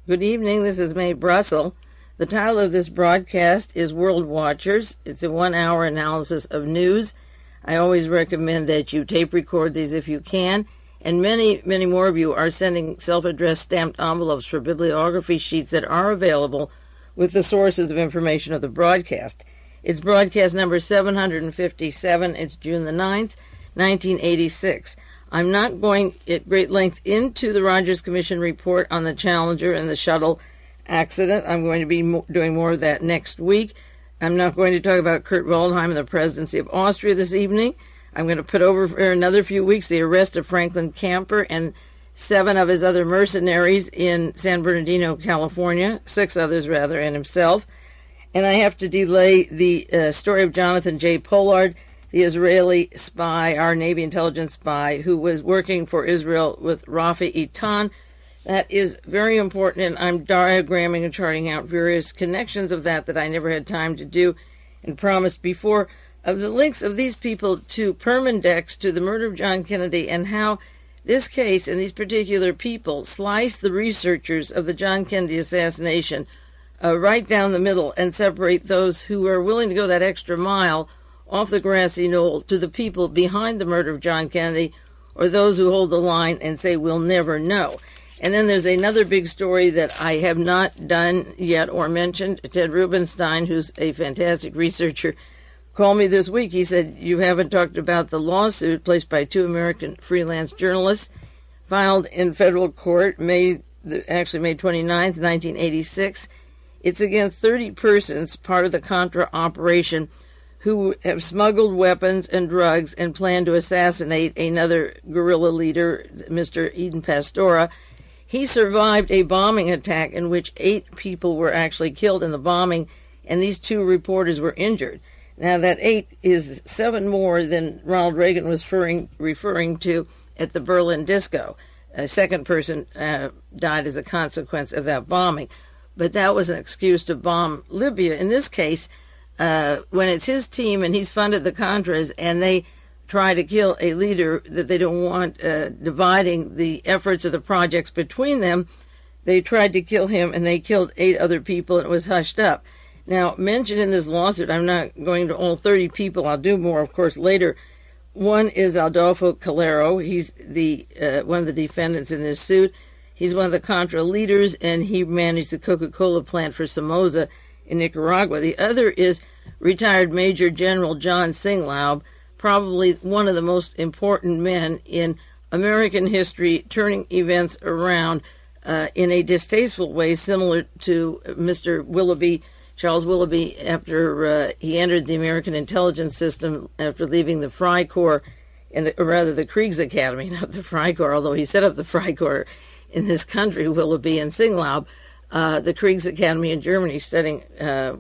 Good evening, this is Mae Brussell. The title of this broadcast is World Watchers. It's a 1-hour analysis of news. I always recommend that you tape record these if you can, and many more of you are sending self-addressed stamped envelopes for bibliography sheets that are available with the sources of information of the broadcast. It's broadcast number 757. It's June the 9th, 1986. I'm not going at great length into the Rogers Commission report on the Challenger and the shuttle accident. I'm going to be doing more of that next week. I'm not going to talk about Kurt Waldheim and the presidency of Austria this evening. I'm going to put over for another few weeks the arrest of Franklin Camper and 7 of his other mercenaries in San Bernardino, California, 6 others rather, and himself. And I have to delay the story of Jonathan J. Pollard, the Israeli spy, our Navy intelligence spy, who was working for Israel with Rafael Eitan. That is very important, and I'm diagramming and charting out various connections of that I never had time to do and promised before, of the links of these people to Permindex, to the murder of John Kennedy, and how this case and these particular people slice the researchers of the John Kennedy assassination right down the middle and separate those who are willing to go that extra mile off the grassy knoll to the people behind the murder of John Kennedy, or those who hold the line and say we'll never know. And then there's another big story that I have not done yet or mentioned. Ted Rubenstein, who's a fantastic researcher, called me this week. He said, you haven't talked about the lawsuit placed by 2 American freelance journalists filed in federal court May 29th, 1986. It's against 30 persons, part of the Contra operation, who have smuggled weapons and drugs and planned to assassinate another guerrilla leader, Mr. Eden Pastora. He survived a bombing attack in which 8 people were actually killed in the bombing, and these 2 reporters were injured. Now, that 8 is 7 more than Ronald Reagan was referring to at the Berlin disco. A second person died as a consequence of that bombing. But that was an excuse to bomb Libya. In this case, when it's his team and he's funded the Contras and they try to kill a leader that they don't want dividing the efforts of the projects between them, they tried to kill him and they killed 8 other people and it was hushed up. Now, mentioned in this lawsuit, I'm not going to all 30 people. I'll do more, of course, later. One is Adolfo Calero. He's the one of the defendants in this suit. He's one of the Contra leaders, and he managed the Coca-Cola plant for Somoza in Nicaragua. The other is retired Major General John Singlaub, probably one of the most important men in American history, turning events around in a distasteful way, similar to Mr. Willoughby, Charles Willoughby, after he entered the American intelligence system after leaving the Freikorps, or rather the Kriegsakademie, not the Freikorps, although he set up the Freikorps in this country, Willoughby and Singlaub, the Kriegsakademie in Germany, studying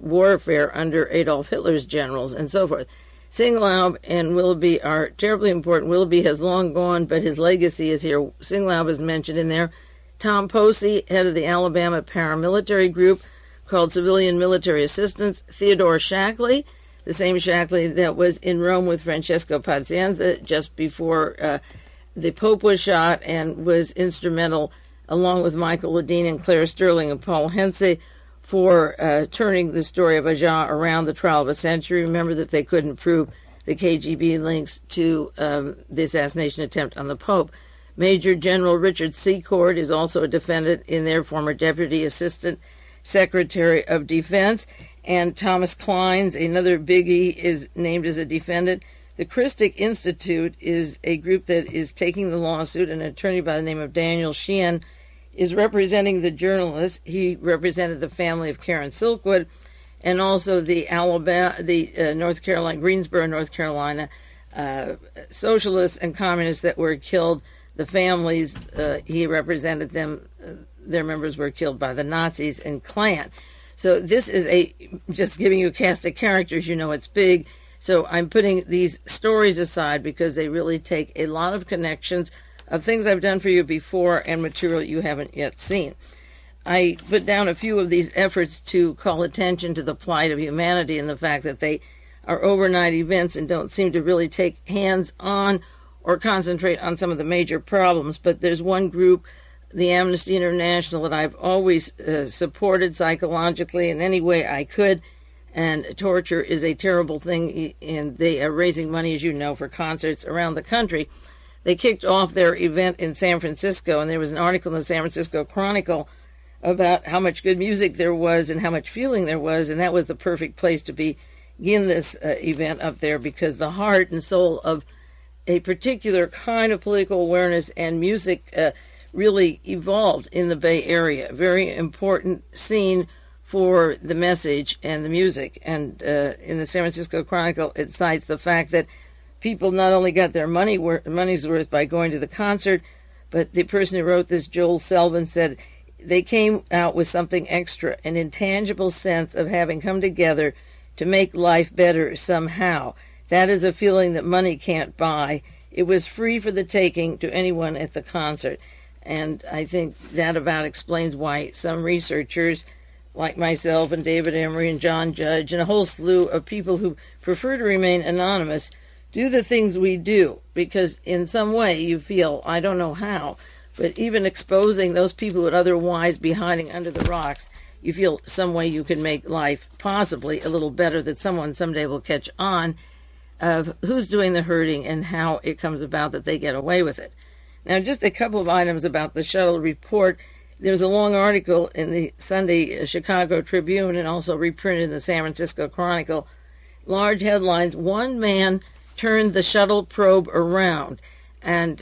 warfare under Adolf Hitler's generals and so forth. Singlaub and Willoughby are terribly important. Willoughby has long gone, but his legacy is here. Singlaub is mentioned in there. Tom Posey, head of the Alabama paramilitary group called Civilian Military Assistance. Theodore Shackley, the same Shackley that was in Rome with Francesco Pazienza just before the Pope was shot and was instrumental, along with Michael Ledeen and Claire Sterling and Paul Hense, for turning the story of Aja around the trial of a century. Remember that they couldn't prove the KGB links to the assassination attempt on the Pope. Major General Richard Secord is also a defendant in their former Deputy Assistant Secretary of Defense. And Thomas Cline's, another biggie, is named as a defendant. The Christic Institute is a group that is taking the lawsuit. An attorney by the name of Daniel Sheehan is representing the journalists. He represented the family of Karen Silkwood, and also the North Carolina, Greensboro, North Carolina, socialists and communists that were killed. The families, he represented them. Their members were killed by the Nazis and Klan. So this is just giving you a cast of characters. You know it's big. So I'm putting these stories aside because they really take a lot of connections of things I've done for you before and material you haven't yet seen. I put down a few of these efforts to call attention to the plight of humanity and the fact that they are overnight events and don't seem to really take hands on or concentrate on some of the major problems. But there's one group the Amnesty International that I've always supported psychologically in any way I could. And torture is a terrible thing, and they are raising money, as you know, for concerts around the country. They kicked off their event in San Francisco, and there was an article in the San Francisco Chronicle about how much good music there was and how much feeling there was, and that was the perfect place to begin this event up there, because the heart and soul of a particular kind of political awareness and music really evolved in the Bay Area. Very important scene for the message and the music. And in the San Francisco Chronicle, it cites the fact that people not only got their money's worth by going to the concert, but the person who wrote this, Joel Selvin, said they came out with something extra, an intangible sense of having come together to make life better somehow. That is a feeling that money can't buy. It was free for the taking to anyone at the concert. And I think that about explains why some researchers like myself and David Emery and John Judge and a whole slew of people who prefer to remain anonymous do the things we do, because in some way you feel, I don't know how, but even exposing those people who would otherwise be hiding under the rocks, you feel some way you can make life possibly a little better, that someone someday will catch on of who's doing the hurting and how it comes about that they get away with it. Now, just a couple of items about the shuttle report. There was a long article in the Sunday Chicago Tribune and also reprinted in the San Francisco Chronicle. Large headlines, one man turned the shuttle probe around. And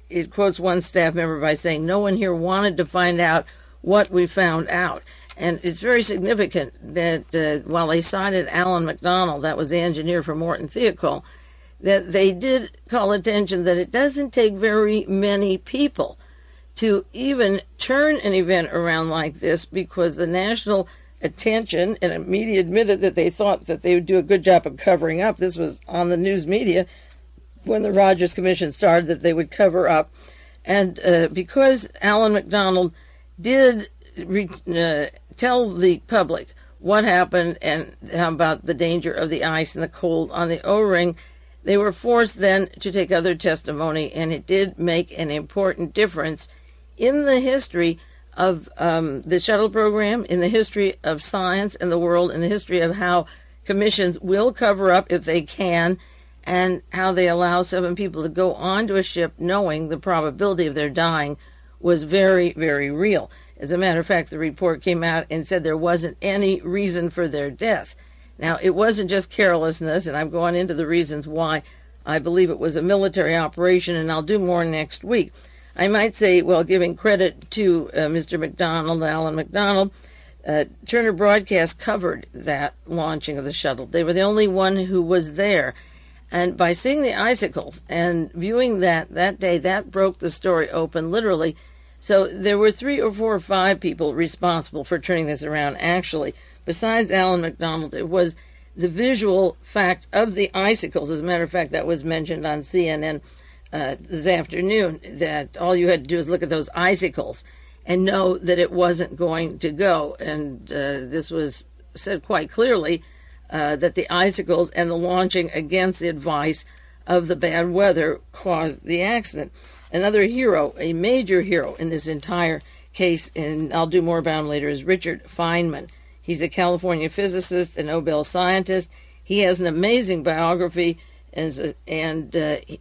it quotes one staff member by saying, no one here wanted to find out what we found out. And it's very significant that while they cited Alan McDonald, that was the engineer for Morton Theocol, that they did call attention that it doesn't take very many people to even turn an event around like this, because the national attention, and the media admitted that they thought that they would do a good job of covering up. This was on the news media when the Rogers Commission started, that they would cover up. And because Alan McDonald did tell the public what happened and how about the danger of the ice and the cold on the O-ring, they were forced then to take other testimony, and it did make an important difference in the history of the shuttle program, in the history of science and the world, in the history of how commissions will cover up if they can, and how they allow 7 people to go onto a ship knowing the probability of their dying was very, very real. As a matter of fact, the report came out and said there wasn't any reason for their death. Now, it wasn't just carelessness, and I've gone into the reasons why I believe it was a military operation, and I'll do more next week. I might say, well, giving credit to Mr. McDonald, Alan McDonald, Turner Broadcast covered that launching of the shuttle. They were the only one who was there. And by seeing the icicles and viewing that day, that broke the story open, literally. So there were 3 or 4 or 5 people responsible for turning this around, actually. Besides Alan McDonald, it was the visual fact of the icicles. As a matter of fact, that was mentioned on CNN this afternoon, that all you had to do is look at those icicles and know that it wasn't going to go. And this was said quite clearly, that the icicles and the launching against the advice of the bad weather caused the accident. Another hero, a major hero in this entire case, and I'll do more about him later, is Richard Feynman. He's a California physicist, a Nobel scientist. He has an amazing biography, and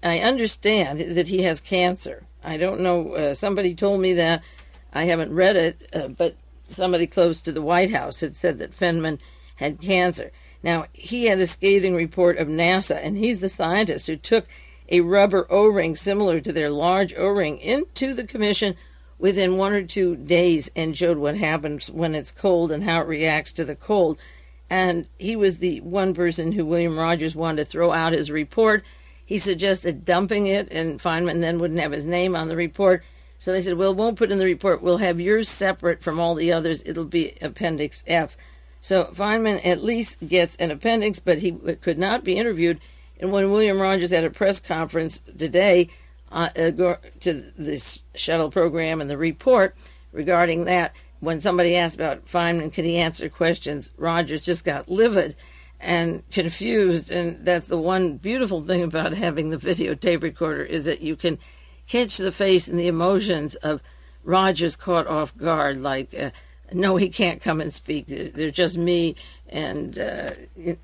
I understand that he has cancer. I don't know, somebody told me that. I haven't read it, but somebody close to the White House had said that Feynman had cancer. Now, he had a scathing report of NASA, and he's the scientist who took a rubber O-ring similar to their large O-ring into the commission within 1 or 2 days and showed what happens when it's cold and how it reacts to the cold. And he was the one person who William Rogers wanted to throw out his report. He suggested dumping it, and Feynman then wouldn't have his name on the report. So they said, well, won't put in the report. We'll have yours separate from all the others. It'll be Appendix F. So Feynman at least gets an appendix, but he could not be interviewed. And when William Rogers had a press conference today to this shuttle program and the report regarding that, when somebody asked about Feynman, could he answer questions, Rogers just got livid and confused. And that's the one beautiful thing about having the videotape recorder, is that you can catch the face and the emotions of Rogers caught off guard, like, no, he can't come and speak. There's just me and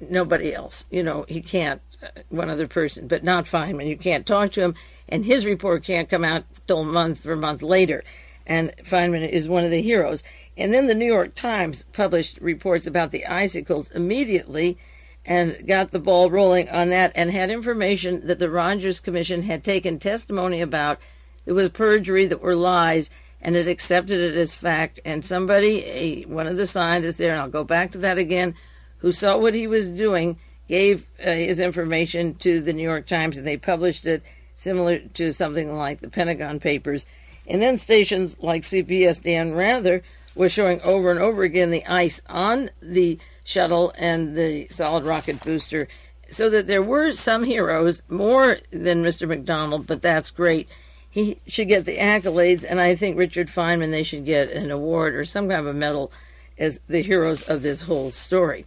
nobody else. He can't, one other person, but not Feynman. You can't talk to him, and his report can't come out till a month later. And Feynman is one of the heroes. And then the New York Times published reports about the icicles immediately and got the ball rolling on that, and had information that the Rogers Commission had taken testimony about. It was perjury, that were lies, and it accepted it as fact. And somebody, one of the scientists there, and I'll go back to that again, who saw what he was doing, gave his information to the New York Times, and they published it similar to something like the Pentagon Papers. And then stations like CBS Dan Rather was showing over and over again the ice on the shuttle and the solid rocket booster, so that there were some heroes, more than Mr. McDonald, but that's great. He should get the accolades, and I think Richard Feynman, they should get an award or some kind of a medal as the heroes of this whole story.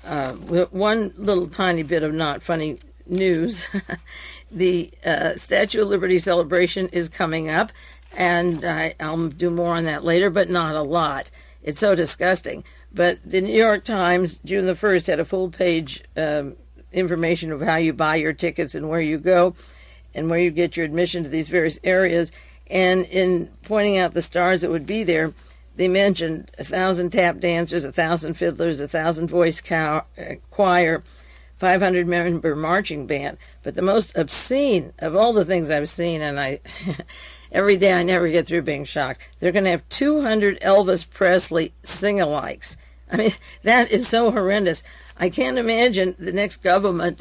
One little tiny bit of not funny news. The Statue of Liberty celebration is coming up, and I'll do more on that later, but not a lot. It's so disgusting. But the New York Times, June the 1st, had a full-page information of how you buy your tickets and where you go and where you get your admission to these various areas. And in pointing out the stars that would be there, they mentioned 1,000 tap dancers, 1,000 fiddlers, 1,000 voice choir, 500-member marching band. But the most obscene of all the things I've seen, and every day I never get through being shocked, they're going to have 200 Elvis Presley sing-alikes. I mean, that is so horrendous. I can't imagine the next government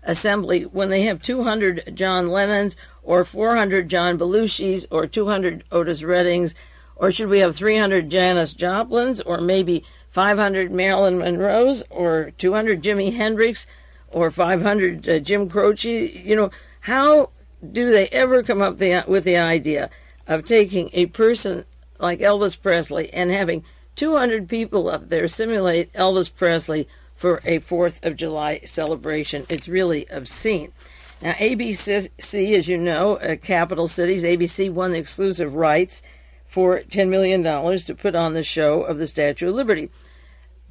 assembly when they have 200 John Lennons or 400 John Belushis or 200 Otis Reddings, or should we have 300 Janis Joplins, or maybe 500 Marilyn Monroes, or 200 Jimi Hendrix, or 500 Jim Croce? How do they ever come up with the idea of taking a person like Elvis Presley and having 200 people up there simulate Elvis Presley for a 4th of July celebration? It's really obscene. Now, ABC, as you know, capital cities, ABC won the exclusive rights for $10 million to put on the show of the Statue of Liberty.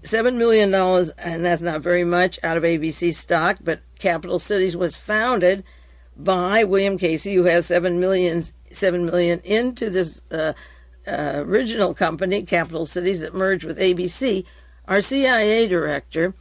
$7 million, and that's not very much, out of ABC stock, but Capital Cities was founded by William Casey, who has $7 million into this original company, Capital Cities, that merged with ABC. Our CIA director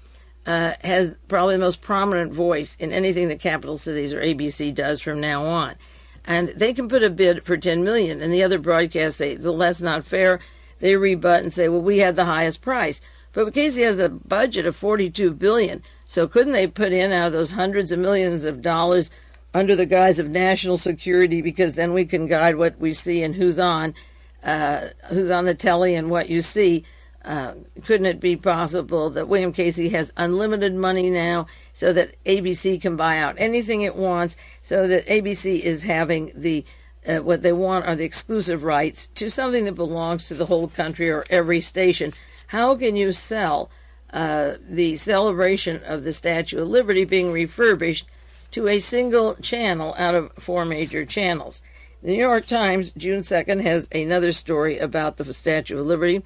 has probably the most prominent voice in anything that Capital Cities or ABC does from now on. And they can put a bid for $10 million, and the other broadcasts say, well, that's not fair. They rebut and say, well, we had the highest price. But Casey has a budget of $42 billion, so couldn't they put in out of those hundreds of millions of dollars under the guise of national security, because then we can guide what we see and who's on the telly and what you see? Couldn't it be possible that William Casey has unlimited money now so that ABC can buy out anything it wants, so that ABC is having the what they want are the exclusive rights to something that belongs to the whole country or every station? How can you sell the celebration of the Statue of Liberty being refurbished to a single channel out of 4 major channels? The New York Times, June 2nd, has another story about the Statue of Liberty.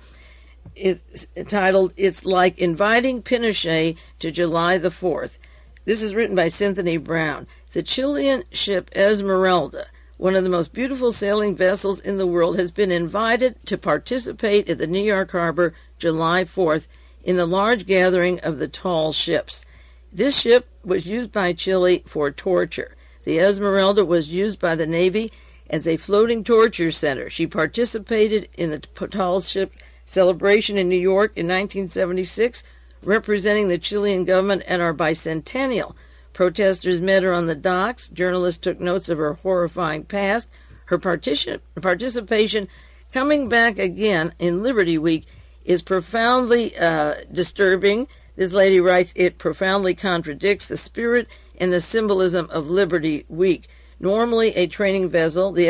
It's titled, "It's Like Inviting Pinochet to July the 4th. This is written by Cynthia Brown. The Chilean ship Esmeralda, one of the most beautiful sailing vessels in the world, has been invited to participate at the New York harbor July 4th in the large gathering of the tall ships. This ship was used by Chile for torture. The Esmeralda was used by the Navy as a floating torture center. She participated in the tall ship celebration in New York in 1976, representing the Chilean government at our bicentennial. Protesters met her on the docks. Journalists took notes of her horrifying past. Her participation coming back again in Liberty Week is profoundly disturbing." This lady writes, "It profoundly contradicts the spirit and the symbolism of Liberty Week. Normally a training vessel, the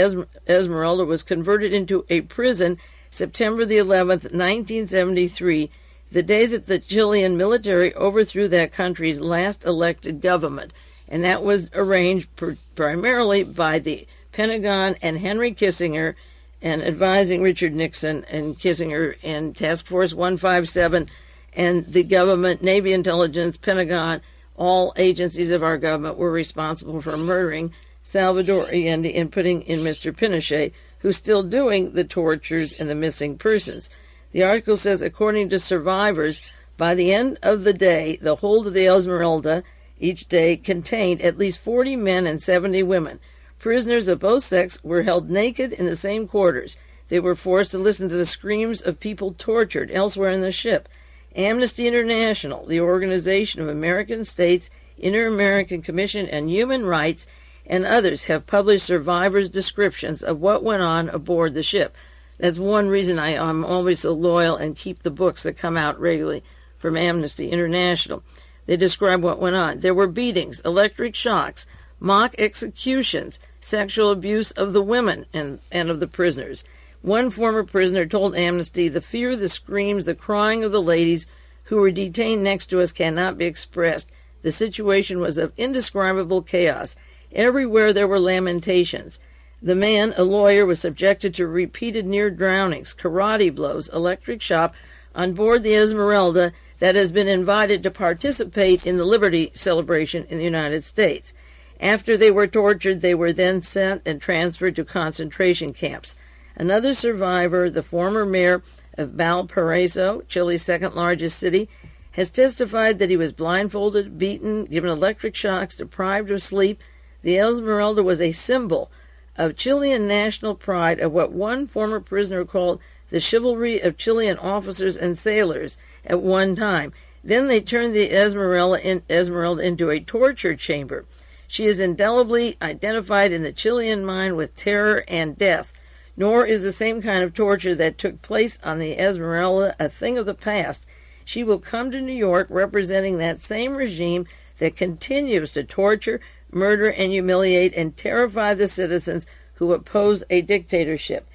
Esmeralda was converted into a prison September the 11th, 1973, the day that the Chilean military overthrew that country's last elected government. And that was arranged primarily by the Pentagon and Henry Kissinger and advising Richard Nixon and Kissinger and Task Force 157 and the government, Navy intelligence, Pentagon, all agencies of our government were responsible for murdering Salvador Allende and putting in Mr. Pinochet, who's still doing the tortures and the missing persons. The article says, according to survivors, by the end of the day, the hold of the Esmeralda each day contained at least 40 men and 70 women. Prisoners of both sexes were held naked in the same quarters. They were forced to listen to the screams of people tortured elsewhere in the ship. Amnesty International, the Organization of American States, Inter-American Commission on Human Rights, and others have published survivors' descriptions of what went on aboard the ship. That's one reason I'm always so loyal and keep the books that come out regularly from Amnesty International. They describe what went on. There were beatings, electric shocks, mock executions, sexual abuse of the women and of the prisoners. One former prisoner told Amnesty, the fear, the screams, the crying of the ladies who were detained next to us cannot be expressed. The situation was of indescribable chaos. Everywhere there were lamentations. The man, a lawyer, was subjected to repeated near drownings, karate blows, electric shock on board the Esmeralda that has been invited to participate in the Liberty celebration in the United States. After they were tortured, they were then sent and transferred to concentration camps. Another survivor, the former mayor of Valparaiso, Chile's second largest city, has testified that he was blindfolded, beaten, given electric shocks, deprived of sleep. The Esmeralda was a symbol of Chilean national pride, of what one former prisoner called the chivalry of Chilean officers and sailors at one time. Then they turned the Esmeralda into a torture chamber. She is indelibly identified in the Chilean mind with terror and death. Nor is the same kind of torture that took place on the Esmeralda a thing of the past. She will come to New York representing that same regime that continues to torture, murder, and humiliate and terrify the citizens who oppose a dictatorship.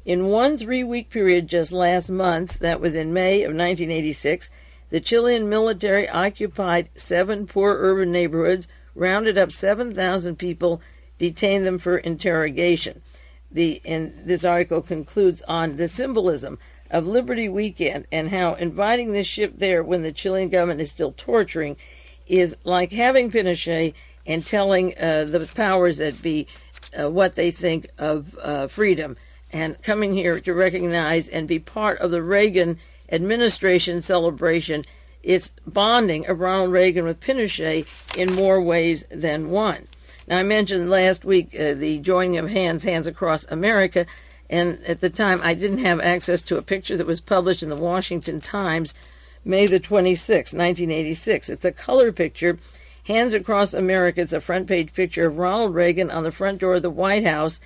In one 3-week period just last month, that was in May of 1986, the Chilean military occupied 7 poor urban neighborhoods, rounded up 7,000 people, detained them for interrogation. And this article concludes on the symbolism of Liberty Weekend and how inviting this ship there when the Chilean government is still torturing is like having Pinochet and telling the powers that be what they think of freedom, and coming here to recognize and be part of the Reagan administration celebration. It's bonding of Ronald Reagan with Pinochet in more ways than one. Now, I mentioned last week the joining of hands across America, and at the time I didn't have access to a picture that was published in the Washington Times, May the 26th, 1986. It's a color picture, Hands Across America. It's a front-page picture of Ronald Reagan on the front door of the White House.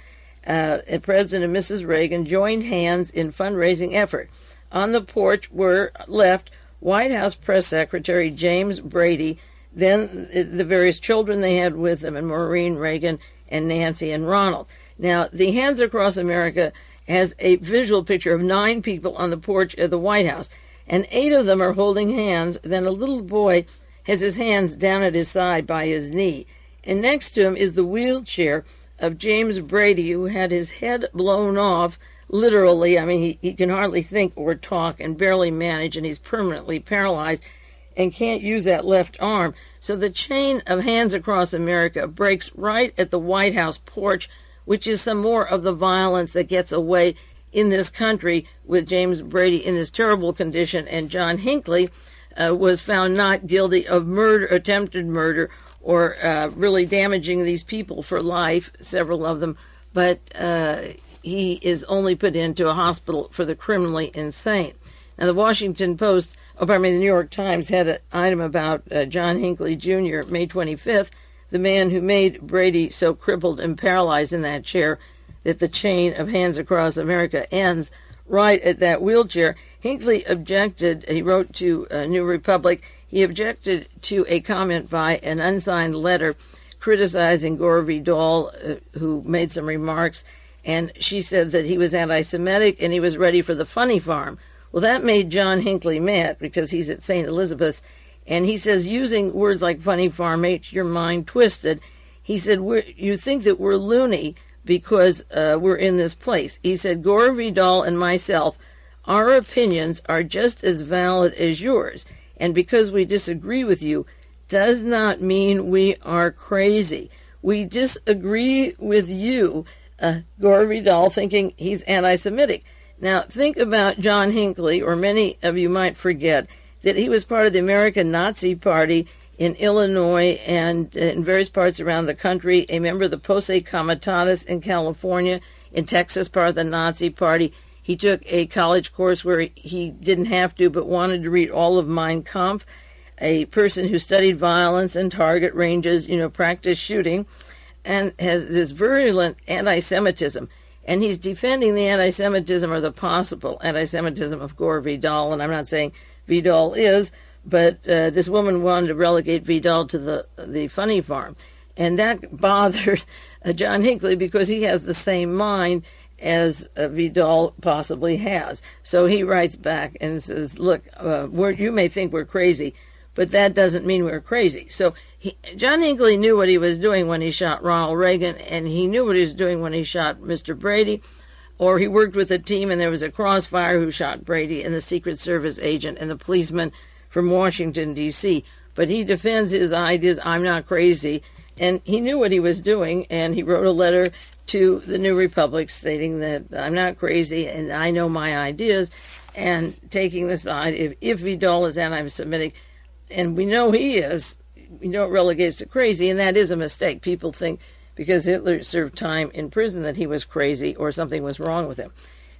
President and Mrs. Reagan joined hands in fundraising effort. On the porch were left White House Press Secretary James Brady, then the various children they had with them, and Maureen, Reagan, and Nancy, and Ronald. Now, the Hands Across America has a visual picture of 9 people on the porch of the White House, and 8 of them are holding hands. Then a little boy has his hands down at his side by his knee. And next to him is the wheelchair of James Brady, who had his head blown off, literally. I mean, he can hardly think or talk and barely manage, and he's permanently paralyzed and can't use that left arm. So the chain of Hands Across America breaks right at the White House porch, which is some more of the violence that gets away in this country with James Brady in this terrible condition. And John Hinckley was found not guilty of murder, attempted murder, or really damaging these people for life, several of them, but he is only put into a hospital for the criminally insane. Now, the Washington Post, the New York Times had an item about John Hinckley Jr., May 25th, the man who made Brady so crippled and paralyzed in that chair that the chain of Hands Across America ends right at that wheelchair. Hinckley objected, he wrote to New Republic, he objected to a comment by an unsigned letter criticizing Gore Vidal, who made some remarks, and she said that he was anti-Semitic and he was ready for the funny farm. Well, that made John Hinckley mad because he's at St. Elizabeth's, and he says using words like funny farm makes your mind twisted. He said, you think that we're loony, because we're in this place. He said, Gore Vidal and myself, our opinions are just as valid as yours, and because we disagree with you does not mean we are crazy. We disagree with you, Gore Vidal, thinking he's anti-Semitic. Now, think about John Hinckley, or many of you might forget that he was part of the American Nazi Party in Illinois and in various parts around the country, a member of the Posse Comitatus in California, in Texas, part of the Nazi Party. He took a college course where he didn't have to, but wanted to read all of Mein Kampf, a person who studied violence and target ranges, practiced shooting, and has this virulent anti-Semitism. And he's defending the anti-Semitism, or the possible anti-Semitism, of Gore Vidal. And I'm not saying Vidal is, but this woman wanted to relegate Vidal to the funny farm. And that bothered John Hinckley because he has the same mind as Vidal possibly has. So he writes back and says, look, you may think we're crazy, but that doesn't mean we're crazy. So John Hinckley knew what he was doing when he shot Ronald Reagan, and he knew what he was doing when he shot Mr. Brady, or he worked with a team and there was a crossfire who shot Brady and the Secret Service agent and the policeman from Washington, D.C. But he defends his ideas, I'm not crazy, and he knew what he was doing, and he wrote a letter to the New Republic stating that I'm not crazy and I know my ideas, and taking the side, if Vidal is anti-Semitic, and we know he is, we don't relegate to crazy, and that is a mistake. People think because Hitler served time in prison that he was crazy or something was wrong with him.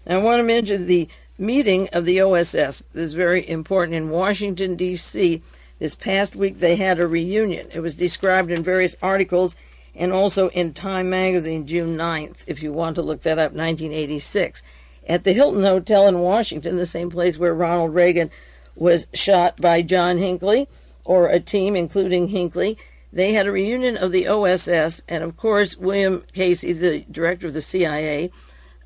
Now, I want to mention the meeting of the OSS. This is very important. In Washington, D.C., this past week they had a reunion. It was described in various articles and also in Time magazine, June 9th, if you want to look that up, 1986. At the Hilton Hotel in Washington, the same place where Ronald Reagan was shot by John Hinckley, or a team including Hinckley. They had a reunion of the OSS, and of course, William Casey, the director of the CIA,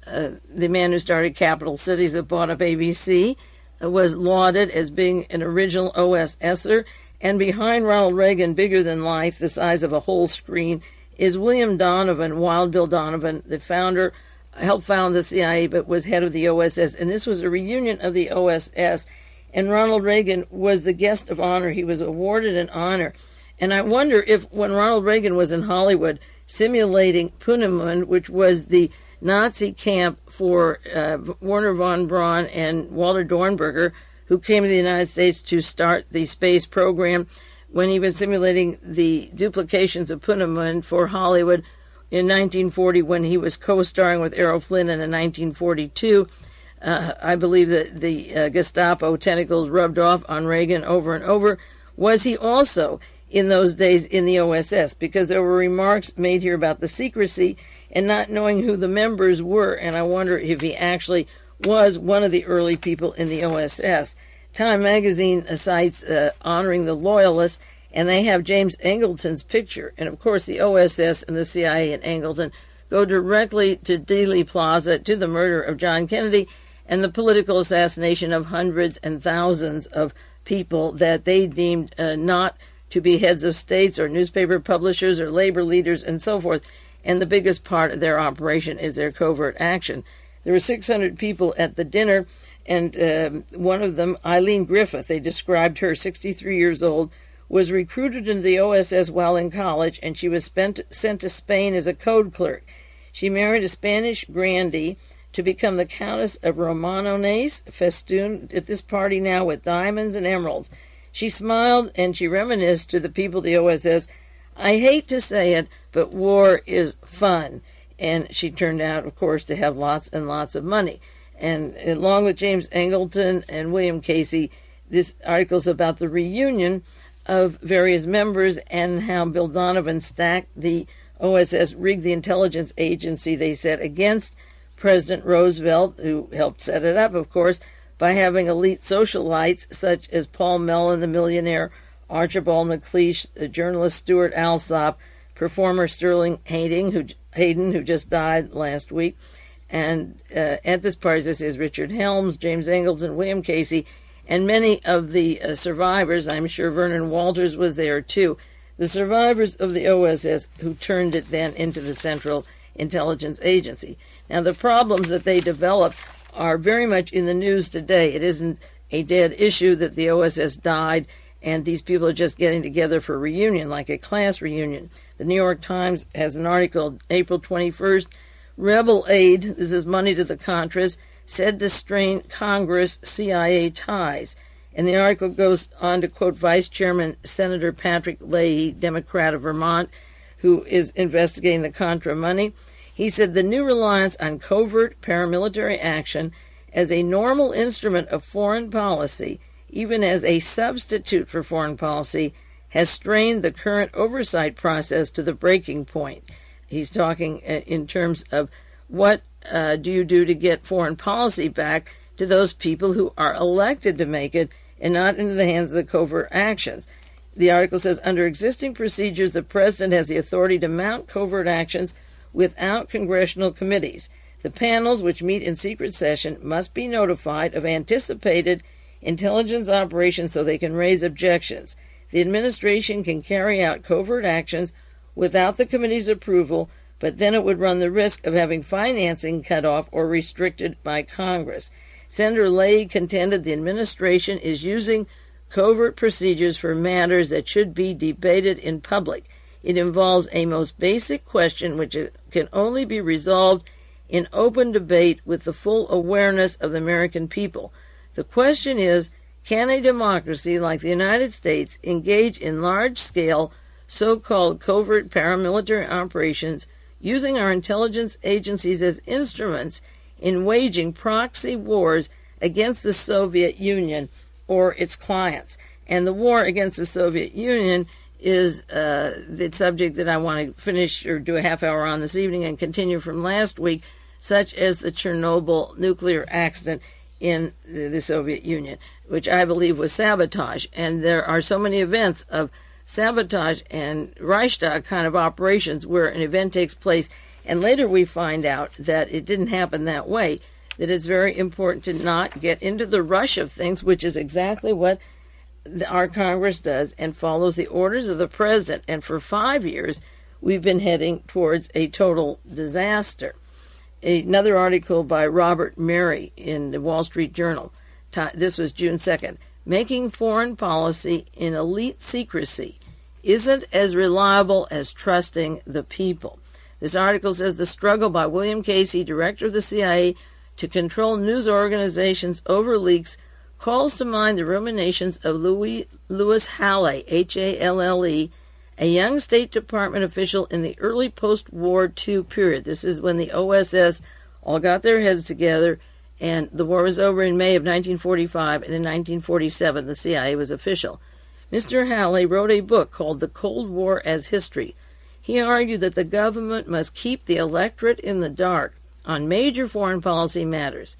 the man who started Capital Cities that bought up ABC, was lauded as being an original OSSer. And behind Ronald Reagan, bigger than life, the size of a whole screen, is William Donovan, Wild Bill Donovan, the founder, helped found the CIA, but was head of the OSS. And this was a reunion of the OSS. And Ronald Reagan was the guest of honor. He was awarded an honor. And I wonder if when Ronald Reagan was in Hollywood simulating Peenemünde, which was the Nazi camp for Wernher von Braun and Walter Dornberger, who came to the United States to start the space program, when he was simulating the duplications of Peenemünde for Hollywood in 1940, when he was co-starring with Errol Flynn, and in 1942, I believe that the Gestapo tentacles rubbed off on Reagan over and over. Was he also in those days in the OSS? Because there were remarks made here about the secrecy and not knowing who the members were, and I wonder if he actually was one of the early people in the OSS. Time magazine cites honoring the loyalists, and they have James Angleton's picture. And of course, the OSS and the CIA and Angleton go directly to Dealey Plaza, to the murder of John Kennedy and the political assassination of hundreds and thousands of people that they deemed not to be heads of states or newspaper publishers or labor leaders and so forth. And the biggest part of their operation is their covert action. There were 600 people at the dinner, and one of them, Eileen Griffith, they described her, 63 years old, was recruited into the OSS while in college, and she was sent to Spain as a code clerk. She married a Spanish grandee to become the Countess of Romanones, festooned at this party now with diamonds and emeralds. She smiled and she reminisced to the people of the OSS, I hate to say it, but war is fun. And she turned out, of course, to have lots and lots of money. And along with James Angleton and William Casey, this article is about the reunion of various members and how Bill Donovan stacked the OSS, rigged the intelligence agency, they said, against President Roosevelt, who helped set it up, of course, by having elite socialites such as Paul Mellon, the millionaire, Archibald MacLeish, the journalist Stuart Alsop, performer Sterling Hayden, who just died last week. And at this party, this is Richard Helms, James Angleton, William Casey, and many of the survivors. I'm sure Vernon Walters was there too. The survivors of the OSS who turned it then into the Central intelligence agency. Now, the problems that they develop are very much in the news today. It isn't a dead issue that the OSS died and these people are just getting together for a reunion, like a class reunion. The New York Times has an article, April 21st, Rebel aid, this is money to the Contras, said to strain Congress-CIA ties. And the article goes on to quote Vice Chairman Senator Patrick Leahy, Democrat of Vermont, who is investigating the Contra money. He said the new reliance on covert paramilitary action as a normal instrument of foreign policy, even as a substitute for foreign policy, has strained the current oversight process to the breaking point. He's talking in terms of what do you do to get foreign policy back to those people who are elected to make it and not into the hands of the covert actions. The article says, under existing procedures, the president has the authority to mount covert actions without congressional committees. The panels, which meet in secret session, must be notified of anticipated intelligence operations so they can raise objections. The administration can carry out covert actions without the committee's approval, but then it would run the risk of having financing cut off or restricted by Congress. Senator Leahy contended the administration is using covert procedures for matters that should be debated in public. It involves a most basic question which can only be resolved in open debate with the full awareness of the American people. The question is, can a democracy like the United States engage in large-scale, so-called covert paramilitary operations using our intelligence agencies as instruments in waging proxy wars against the Soviet Union or its clients? And the war against the Soviet Union is the subject that I want to finish or do a half hour on this evening and continue from last week, such as the Chernobyl nuclear accident in the Soviet Union, which I believe was sabotage. And there are so many events of sabotage and Reichstag kind of operations where an event takes place, and later we find out that it didn't happen that way, that it's very important to not get into the rush of things, which is exactly what our Congress does and follows the orders of the president. And for 5 years, we've been heading towards a total disaster. Another article by Robert Mary in the Wall Street Journal. This was June 2nd. Making foreign policy in elite secrecy isn't as reliable as trusting the people. This article says the struggle by William Casey, director of the CIA, to control news organizations over leaks calls to mind the ruminations of Louis Halle, Halle, a young State Department official in the early post-War II period. This is when the OSS all got their heads together, and the war was over in May of 1945, and in 1947 the CIA was official. Mr. Halle wrote a book called The Cold War as History. He argued that the government must keep the electorate in the dark on major foreign policy matters.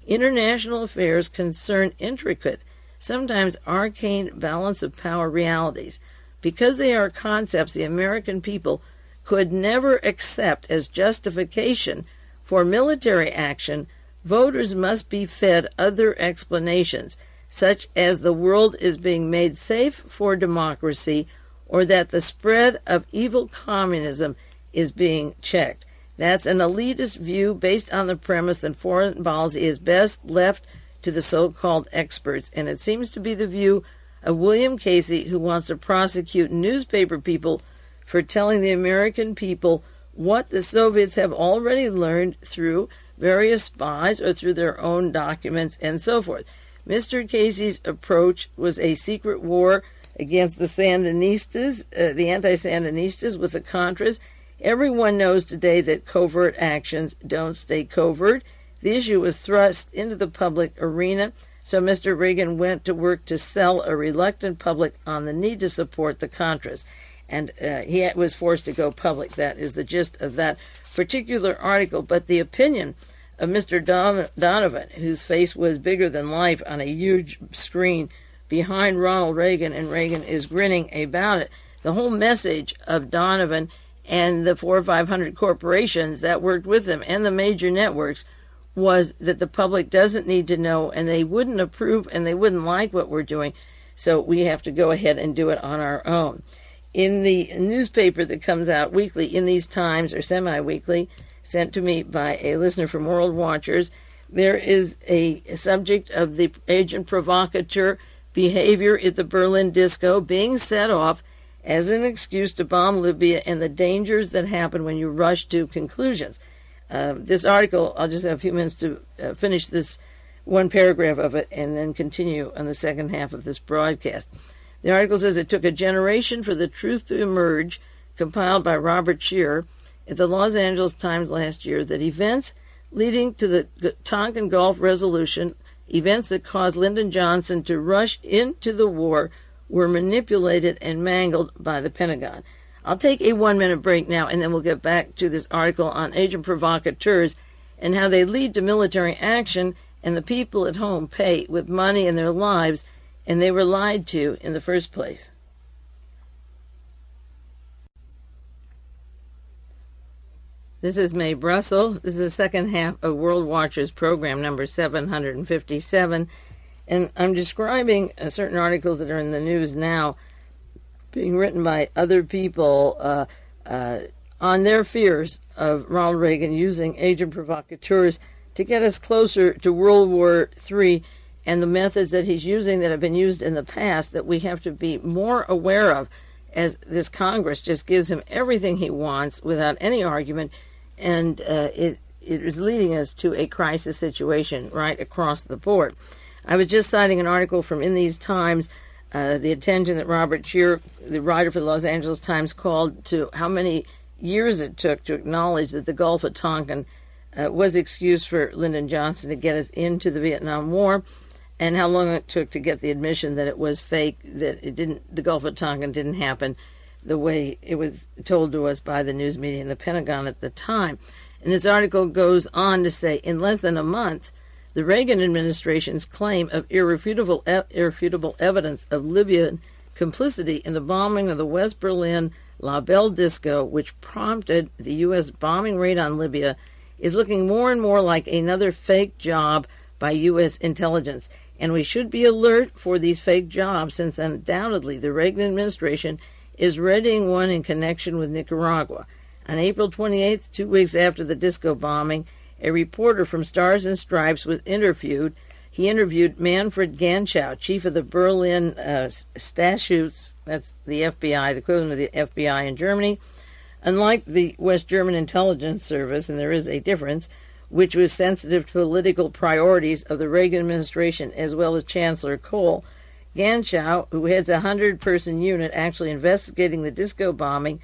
International affairs concern intricate, sometimes arcane balance of power realities. Because they are concepts the American people could never accept as justification for military action, voters must be fed other explanations, such as the world is being made safe for democracy or that the spread of evil communism is being checked. That's an elitist view based on the premise that foreign policy is best left to the so-called experts, and it seems to be the view of William Casey, who wants to prosecute newspaper people for telling the American people what the Soviets have already learned through various spies or through their own documents and so forth. Mr. Casey's approach was a secret war against the Sandinistas, the anti-Sandinistas with the Contras. Everyone knows today that covert actions don't stay covert. The issue was thrust into the public arena, so Mr. Reagan went to work to sell a reluctant public on the need to support the Contras. And he was forced to go public. That is the gist of that particular article. But the opinion of Mr. Donovan, whose face was bigger than life on a huge screen behind Ronald Reagan, and Reagan is grinning about it, the whole message of Donovan and the 400 or 500 corporations that worked with him and the major networks was that the public doesn't need to know, and they wouldn't approve and they wouldn't like what we're doing, so we have to go ahead and do it on our own. In the newspaper that comes out weekly in these times, or semi-weekly, sent to me by a listener from World Watchers. There is a subject of the agent provocateur behavior at the Berlin disco being set off as an excuse to bomb Libya and the dangers that happen when you rush to conclusions. This article, I'll just have a few minutes to finish this one paragraph of it and then continue on the second half of this broadcast. The article says it took a generation for the truth to emerge, compiled by Robert Shearer at the Los Angeles Times last year, that events leading to the Tonkin Gulf resolution, events that caused Lyndon Johnson to rush into the war, were manipulated and mangled by the Pentagon. I'll take a 1-minute break now, and then we'll get back to this article on agent provocateurs and how they lead to military action, and the people at home pay with money and their lives, and they were lied to in the first place. This is Mae Brussell. This is the second half of World Watchers program number 757, and I'm describing certain articles that are in the news now being written by other people on their fears of Ronald Reagan using agent provocateurs to get us closer to World War III, and the methods that he's using that have been used in the past that we have to be more aware of, as this Congress just gives him everything he wants without any argument, and it is leading us to a crisis situation right across the board. I was just citing an article from In These Times, the attention that Robert Shearer, the writer for the Los Angeles Times, called to how many years it took to acknowledge that the Gulf of Tonkin was excuse for Lyndon Johnson to get us into the Vietnam War, and how long it took to get the admission that it was fake, that it didn't, the Gulf of Tonkin didn't happen the way it was told to us by the news media and the Pentagon at the time. And this article goes on to say, in less than a month, the Reagan administration's claim of irrefutable evidence of Libyan complicity in the bombing of the West Berlin La Belle Disco, which prompted the U.S. bombing raid on Libya, is looking more and more like another fake job by U.S. intelligence. And we should be alert for these fake jobs, since undoubtedly the Reagan administration is readying one in connection with Nicaragua. On April 28th, 2 weeks after the disco bombing, a reporter from Stars and Stripes was interviewed. He interviewed Manfred Ganchow, chief of the Berlin Staatsschutz, that's the FBI, the equivalent of the FBI in Germany. Unlike the West German intelligence service, and there is a difference, which was sensitive to political priorities of the Reagan administration as well as Chancellor Kohl, Ganchow, who heads a 100-person unit actually investigating the disco bombing,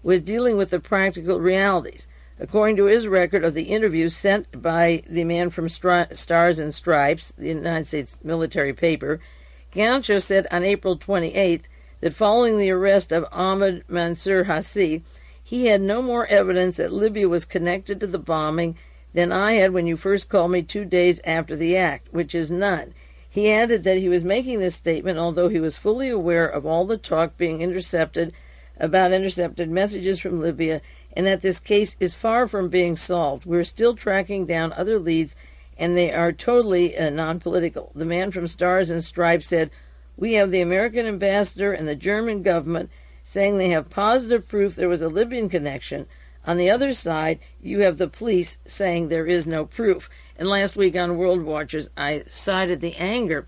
was dealing with the practical realities. According to his record of the interview sent by the man from Stars and Stripes, the United States military paper, Ganchow said on April 28th that following the arrest of Ahmed Mansour Hassi, he had no more evidence that Libya was connected to the bombing than I had when you first called me 2 days after the act, which is none. He added that he was making this statement although he was fully aware of all the talk being intercepted messages from Libya, and that this case is far from being solved. We're still tracking down other leads, and they are totally non-political. The man from Stars and Stripes said, "We have the American ambassador and the German government saying they have positive proof there was a Libyan connection. On the other side, you have the police saying there is no proof." And last week on World Watchers, I cited the anger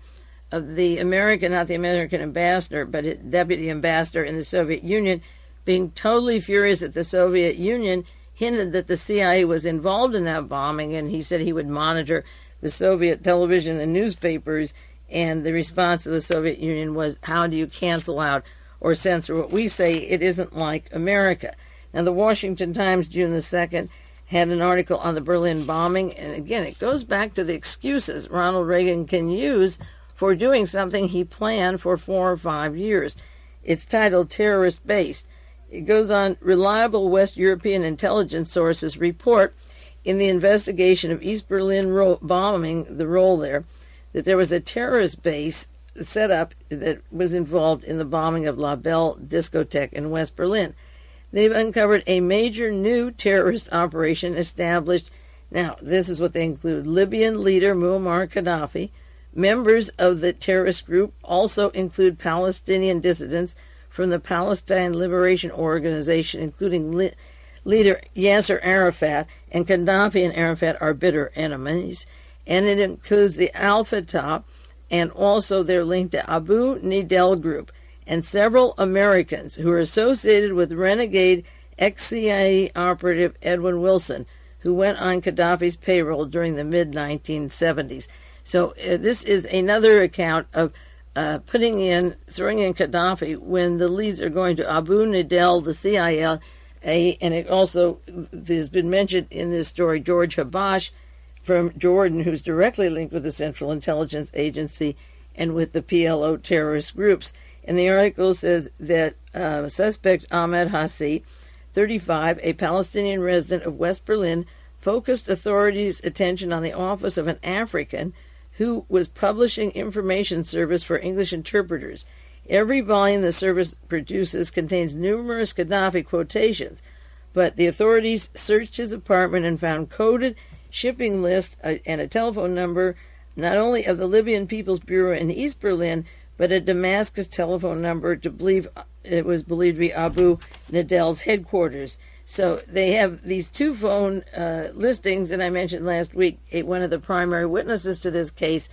of the American, not the American ambassador, but deputy ambassador in the Soviet Union, being totally furious that the Soviet Union hinted that the CIA was involved in that bombing, and he said he would monitor the Soviet television and newspapers, and the response of the Soviet Union was, how do you cancel out or censor what we say? It isn't like America. Now, the Washington Times, June the 2nd, had an article on the Berlin bombing, and again, it goes back to the excuses Ronald Reagan can use for doing something he planned for 4 or 5 years. It's titled Terrorist Base. It goes on, reliable West European intelligence sources report in the investigation of East Berlin bombing, the role there, that there was a terrorist base set up that was involved in the bombing of La Belle discotheque in West Berlin. They've uncovered a major new terrorist operation established. Now, this is what they include. Libyan leader Muammar Gaddafi. Members of the terrorist group also include Palestinian dissidents from the Palestine Liberation Organization, including leader Yasser Arafat, and Gaddafi and Arafat are bitter enemies. And it includes the Al-Fatah, and also they're linked to Abu Nidal Group and several Americans who are associated with renegade ex-CIA operative Edwin Wilson, who went on Gaddafi's payroll during the mid-1970s. So this is another account of throwing in Gaddafi when the leads are going to Abu Nidal, the CIA, and it also has been mentioned in this story, George Habash from Jordan, who's directly linked with the Central Intelligence Agency and with the PLO terrorist groups. And the article says that suspect Ahmed Hassi, 35, a Palestinian resident of West Berlin, focused authorities' attention on the office of an African who was publishing information service for English interpreters. Every volume the service produces contains numerous Gaddafi quotations, but the authorities searched his apartment and found coded shipping lists and a telephone number not only of the Libyan People's Bureau in East Berlin, but a Damascus telephone number it was believed to be Abu Nidal's headquarters. So they have these two phone listings, and I mentioned last week one of the primary witnesses to this case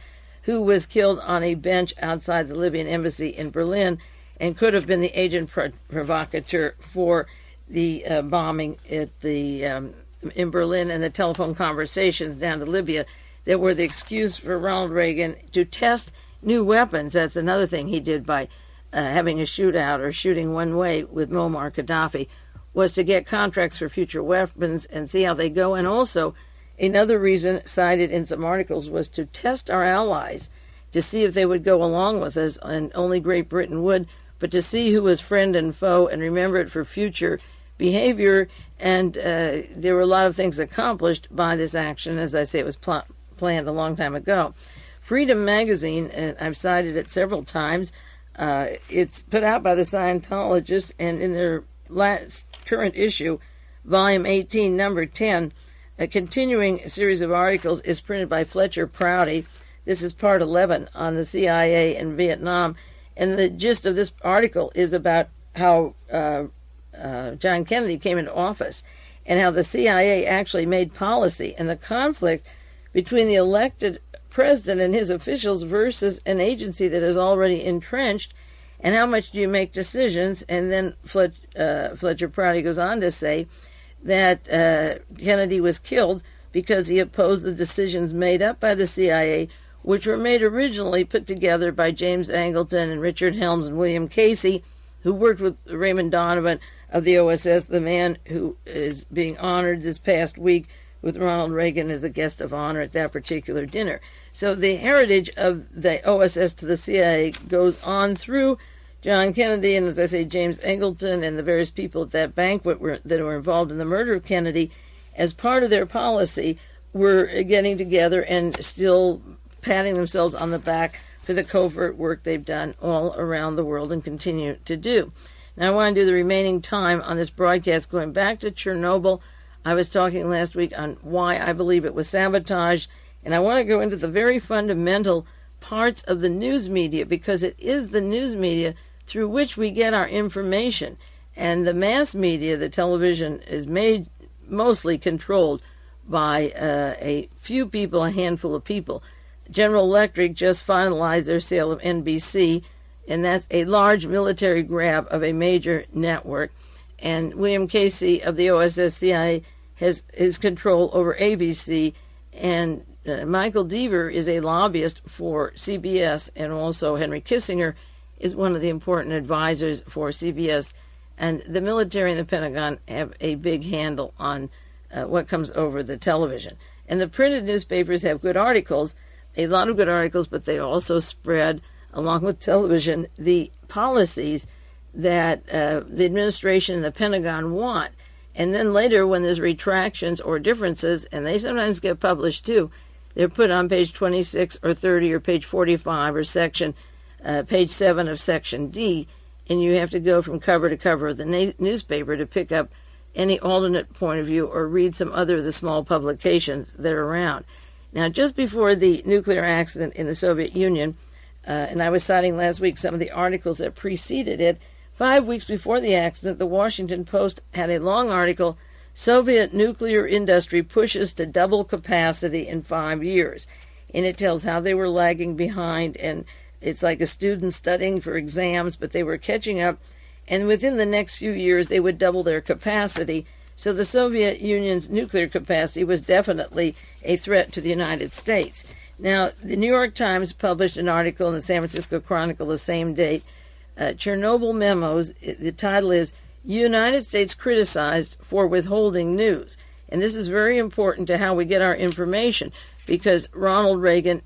who was killed on a bench outside the Libyan embassy in Berlin and could have been the agent provocateur for the bombing at in Berlin and the telephone conversations down to Libya that were the excuse for Ronald Reagan to test new weapons. That's another thing he did by having a shootout or shooting one way with Muammar Gaddafi, was to get contracts for future weapons and see how they go. And also, another reason cited in some articles was to test our allies to see if they would go along with us, and only Great Britain would, but to see who was friend and foe and remember it for future behavior. And there were a lot of things accomplished by this action. As I say, it was planned a long time ago. Freedom Magazine, and I've cited it several times, it's put out by the Scientologists, and in their last current issue, volume 18, number 10, a continuing series of articles is printed by Fletcher Prouty. This is part 11 on the CIA in Vietnam, and the gist of this article is about how John Kennedy came into office and how the CIA actually made policy, and the conflict between the elected president and his officials versus an agency that is already entrenched, and how much do you make decisions. And then Fletcher Prouty goes on to say that Kennedy was killed because he opposed the decisions made up by the CIA, which were put together by James Angleton and Richard Helms and William Casey, who worked with Raymond Donovan of the OSS, the man who is being honored this past week with Ronald Reagan as the guest of honor at that particular dinner. So the heritage of the OSS to the CIA goes on through John Kennedy, and as I say, James Angleton and the various people at that banquet that were involved in the murder of Kennedy. As part of their policy, were getting together and still patting themselves on the back for the covert work they've done all around the world and continue to do. Now, I want to do the remaining time on this broadcast going back to Chernobyl. I was talking last week on why I believe it was sabotaged, and I want to go into the very fundamental parts of the news media, because it is the news media through which we get our information. And the mass media, the television, is mostly controlled by a few people, a handful of people. General Electric just finalized their sale of NBC, and that's a large military grab of a major network. And William Casey of the OSS CIA has his control over ABC, and Michael Deaver is a lobbyist for CBS, and also Henry Kissinger is one of the important advisors for CBS. And the military and the Pentagon have a big handle on what comes over the television. And the printed newspapers have good articles, a lot of good articles, but they also spread, along with television, the policies that the administration and the Pentagon want. And then later, when there's retractions or differences, and they sometimes get published too, they're put on page 26 or 30 or page 45 or page 7 of Section D, and you have to go from cover to cover of the newspaper to pick up any alternate point of view or read some other of the small publications that are around. Now, just before the nuclear accident in the Soviet Union, and I was citing last week some of the articles that preceded it, 5 weeks before the accident, the Washington Post had a long article Soviet nuclear industry pushes to double capacity in 5 years. And it tells how they were lagging behind, and it's like a student studying for exams, but they were catching up, and within the next few years they would double their capacity. So the Soviet Union's nuclear capacity was definitely a threat to the United States. Now, the New York Times published an article in the San Francisco Chronicle the same date, Chernobyl Memos. The title is United States Criticized for Withholding News. And this is very important to how we get our information, because Ronald Reagan,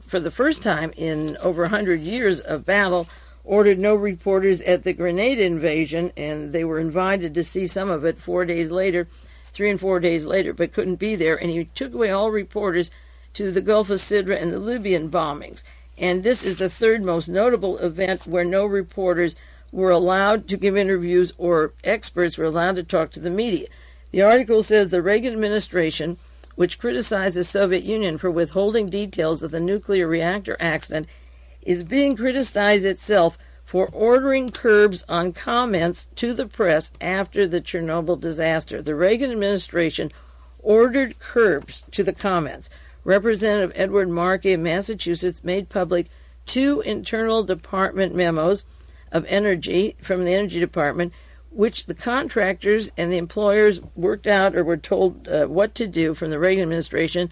for the first time in over 100 years of battle, ordered no reporters at the Grenada invasion, and they were invited to see some of it 4 days later, 3 and 4 days later, but couldn't be there. And he took away all reporters to the Gulf of Sidra and the Libyan bombings. And this is the third most notable event where no reporters were allowed to give interviews or experts were allowed to talk to the media. The article says the Reagan administration, which criticized the Soviet Union for withholding details of the nuclear reactor accident, is being criticized itself for ordering curbs on comments to the press after the Chernobyl disaster. The Reagan administration ordered curbs to the comments. Representative Edward Markey of Massachusetts made public 2 internal department memos of energy from the Energy Department, which the contractors and the employers worked out or were told what to do from the Reagan administration.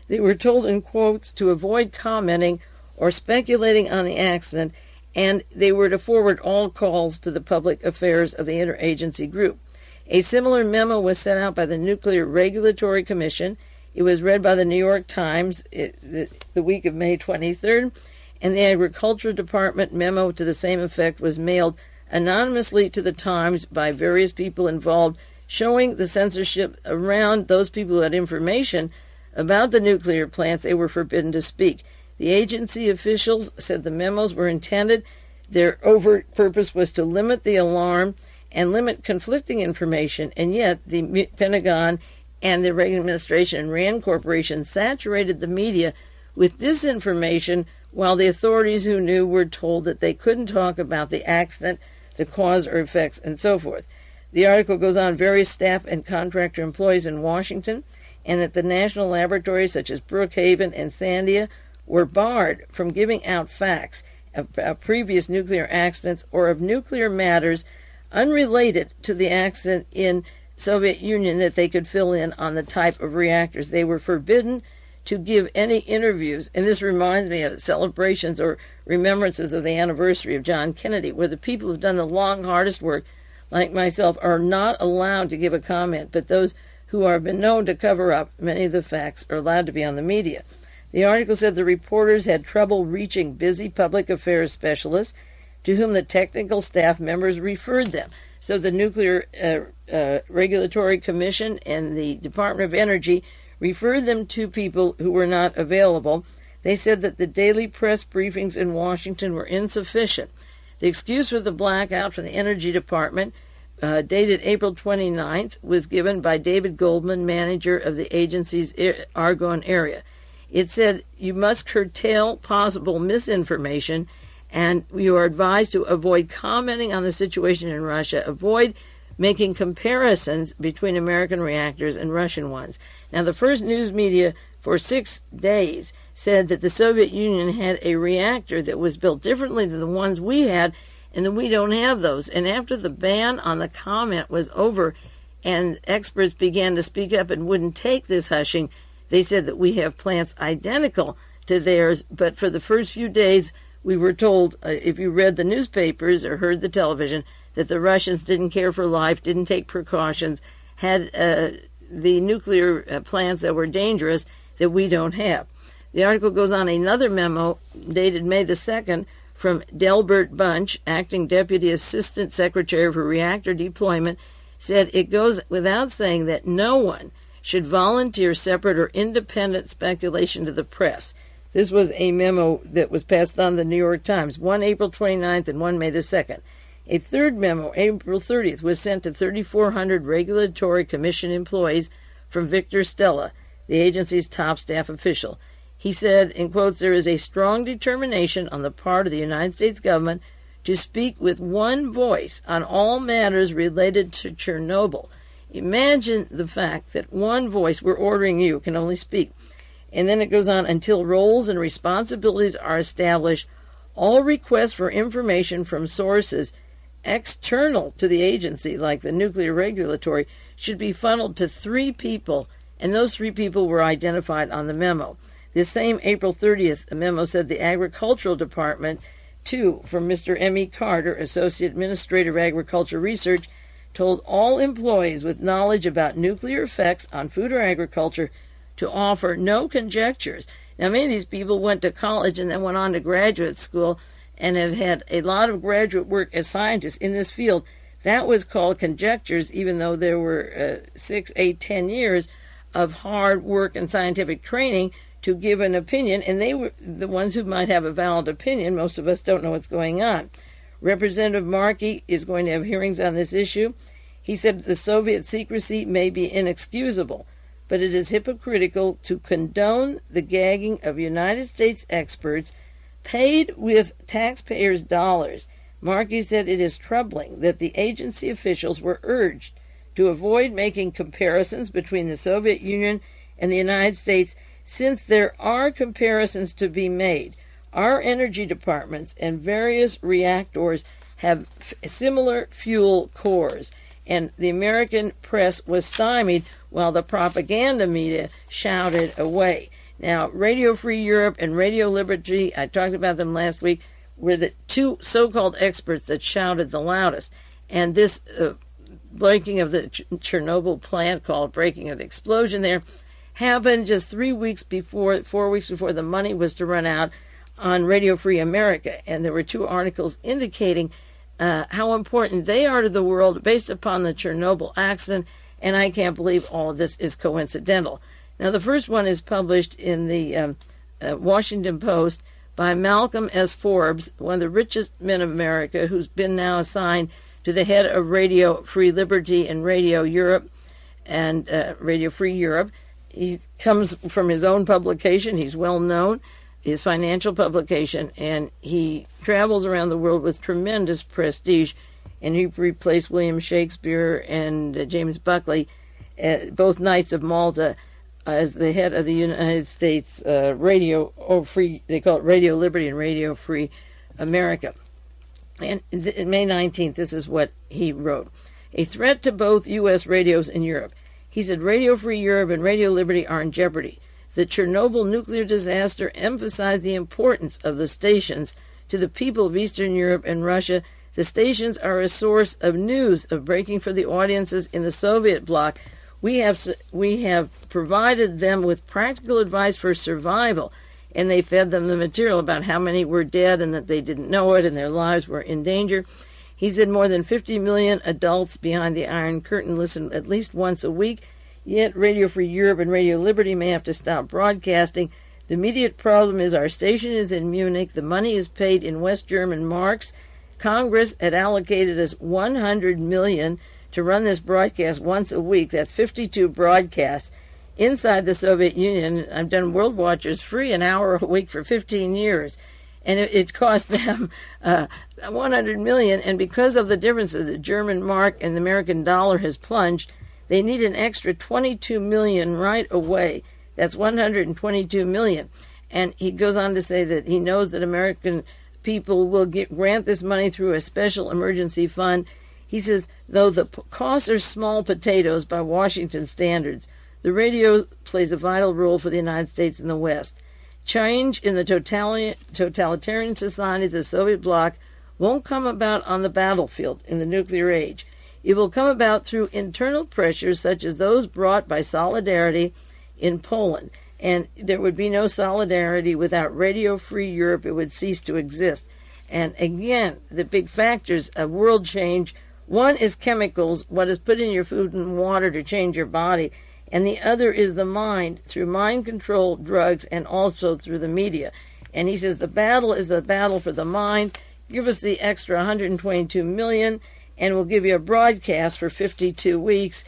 They were told, in quotes, to avoid commenting or speculating on the accident, and they were to forward all calls to the public affairs of the interagency group. A similar memo was sent out by the Nuclear Regulatory Commission. It was read by the New York Times the week of May 23rd, and the Agriculture Department memo to the same effect was mailed anonymously to the Times by various people involved, showing the censorship around those people who had information about the nuclear plants. They were forbidden to speak. The agency officials said the memos were intended. Their overt purpose was to limit the alarm and limit conflicting information, and yet the Pentagon and the Reagan administration and Rand Corporation saturated the media with disinformation, while the authorities who knew were told that they couldn't talk about the accident, the cause or effects, and so forth. The article goes on various staff and contractor employees in Washington, and that the national laboratories such as Brookhaven and Sandia were barred from giving out facts of previous nuclear accidents or of nuclear matters unrelated to the accident in Soviet Union that they could fill in on the type of reactors. They were forbidden to give any interviews, and this reminds me of celebrations or remembrances of the anniversary of John Kennedy, where the people who've done the long, hardest work, like myself, are not allowed to give a comment, but those who have been known to cover up many of the facts are allowed to be on the media. The article said the reporters had trouble reaching busy public affairs specialists to whom the technical staff members referred them. So the Nuclear Regulatory Commission and the Department of Energy referred them to people who were not available. They said that the daily press briefings in Washington were insufficient. The excuse for the blackout from the Energy Department, dated April 29th, was given by David Goldman, manager of the agency's Argonne area. It said, you must curtail possible misinformation, and you are advised to avoid commenting on the situation in Russia, avoid making comparisons between American reactors and Russian ones. Now, the first news media for 6 days said that the Soviet Union had a reactor that was built differently than the ones we had, and that we don't have those. And after the ban on the comment was over and experts began to speak up and wouldn't take this hushing, they said that we have plants identical to theirs. But for the first few days, we were told, if you read the newspapers or heard the television, that the Russians didn't care for life, didn't take precautions, had the nuclear plants that were dangerous that we don't have. The article goes on. Another memo dated May the 2nd from Delbert Bunch, acting Deputy Assistant Secretary for Reactor Deployment, said it goes without saying that no one should volunteer separate or independent speculation to the press. This was a memo that was passed on the New York Times, one April 29th and one May the 2nd. A third memo, April 30th, was sent to 3,400 Regulatory Commission employees from Victor Stella, the agency's top staff official. He said, in quotes, there is a strong determination on the part of the United States government to speak with one voice on all matters related to Chernobyl. Imagine the fact that one voice, we're ordering you, can only speak. And then it goes on, until roles and responsibilities are established, all requests for information from sources external to the agency, like the Nuclear Regulatory, should be funneled to 3 people, and those 3 people were identified on the memo. This same April 30th memo said the Agricultural Department, too, from Mr. M.E. Carter, Associate Administrator of Agriculture Research, told all employees with knowledge about nuclear effects on food or agriculture to offer no conjectures. Now, many of these people went to college and then went on to graduate school and have had a lot of graduate work as scientists in this field. That was called conjectures, even though there were 6, 8, 10 years of hard work and scientific training to give an opinion, and they were the ones who might have a valid opinion. Most of us don't know what's going on. Representative Markey is going to have hearings on this issue. He said the Soviet secrecy may be inexcusable, but it is hypocritical to condone the gagging of United States experts paid with taxpayers' dollars. Markey said it is troubling that the agency officials were urged to avoid making comparisons between the Soviet Union and the United States, since there are comparisons to be made. Our energy departments and various reactors have similar fuel cores, and the American press was stymied while the propaganda media shouted away. Now, Radio Free Europe and Radio Liberty, I talked about them last week, were the 2 so-called experts that shouted the loudest. And this breaking of the Chernobyl plant, called breaking of the explosion there, happened just 4 weeks before the money was to run out on Radio Free America. And there were 2 articles indicating how important they are to the world based upon the Chernobyl accident, and I can't believe all of this is coincidental. Now, the first one is published in the Washington Post by Malcolm S. Forbes, one of the richest men of America, who's been now assigned to the head of Radio Free Liberty and Radio Europe and Radio Free Europe. He comes from his own publication. He's well known, his financial publication, and he travels around the world with tremendous prestige. And he replaced William Shakespeare and James Buckley, both Knights of Malta, as the head of the United States Radio Free. They call it Radio Liberty and Radio Free America. And May 19th, this is what he wrote: a threat to both U.S. radios in Europe. He said Radio Free Europe and Radio Liberty are in jeopardy. The Chernobyl nuclear disaster emphasized the importance of the stations to the people of Eastern Europe and Russia. The stations are a source of news, of breaking for the audiences in the Soviet bloc. We have provided them with practical advice for survival, and they fed them the material about how many were dead and that they didn't know it and their lives were in danger. He said more than 50 million adults behind the Iron Curtain listen at least once a week, yet Radio Free Europe and Radio Liberty may have to stop broadcasting. The immediate problem is our station is in Munich. The money is paid in West German marks. Congress had allocated us $100 million to run this broadcast once a week. That's 52 broadcasts inside the Soviet Union. I've done World Watchers free an hour a week for 15 years. And it cost them $100 million. And because of the difference of the German mark and the American dollar has plunged, they need an extra $22 million right away. That's $122 million. And he goes on to say that he knows that American people will grant this money through a special emergency fund. He says, though the costs are small potatoes by Washington standards, the radio plays a vital role for the United States and the West. Change in the totalitarian society of the Soviet bloc won't come about on the battlefield in the nuclear age. It will come about through internal pressures such as those brought by Solidarity in Poland. And there would be no solidarity without Radio Free Europe. It would cease to exist. And again, the big factors of world change, one is chemicals, what is put in your food and water to change your body, and the other is the mind, through mind control, drugs, and also through the media. And he says the battle is the battle for the mind. Give us the extra $122 million, and we'll give you a broadcast for 52 weeks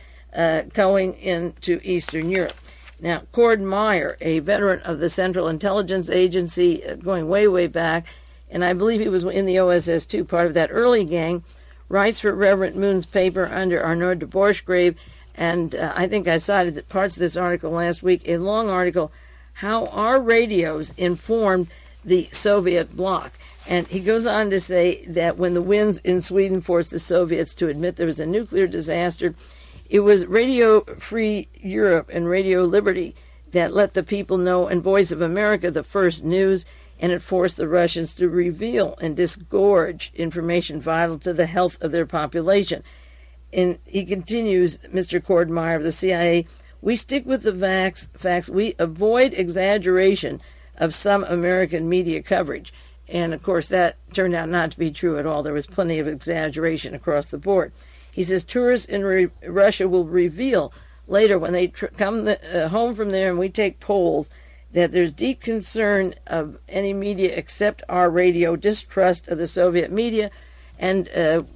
going into Eastern Europe. Now, Cord Meyer, a veteran of the Central Intelligence Agency, going way, way back, and I believe he was in the OSS too, part of that early gang, writes for Reverend Moon's paper under Arnaud de Borchgrave And I think I cited parts of this article last week, a long article, how our radios informed the Soviet bloc. And he goes on to say that when the winds in Sweden forced the Soviets to admit there was a nuclear disaster, it was Radio Free Europe and Radio Liberty that let the people know, and Voice of America, the first news, and it forced the Russians to reveal and disgorge information vital to the health of their population. And he continues, Mr. Cordmeyer of the CIA, we stick with the facts. We avoid exaggeration of some American media coverage. And, of course, that turned out not to be true at all. There was plenty of exaggeration across the board. He says tourists in Russia will reveal later when they come home from there and we take polls that there's deep concern of any media except our radio, distrust of the Soviet media, and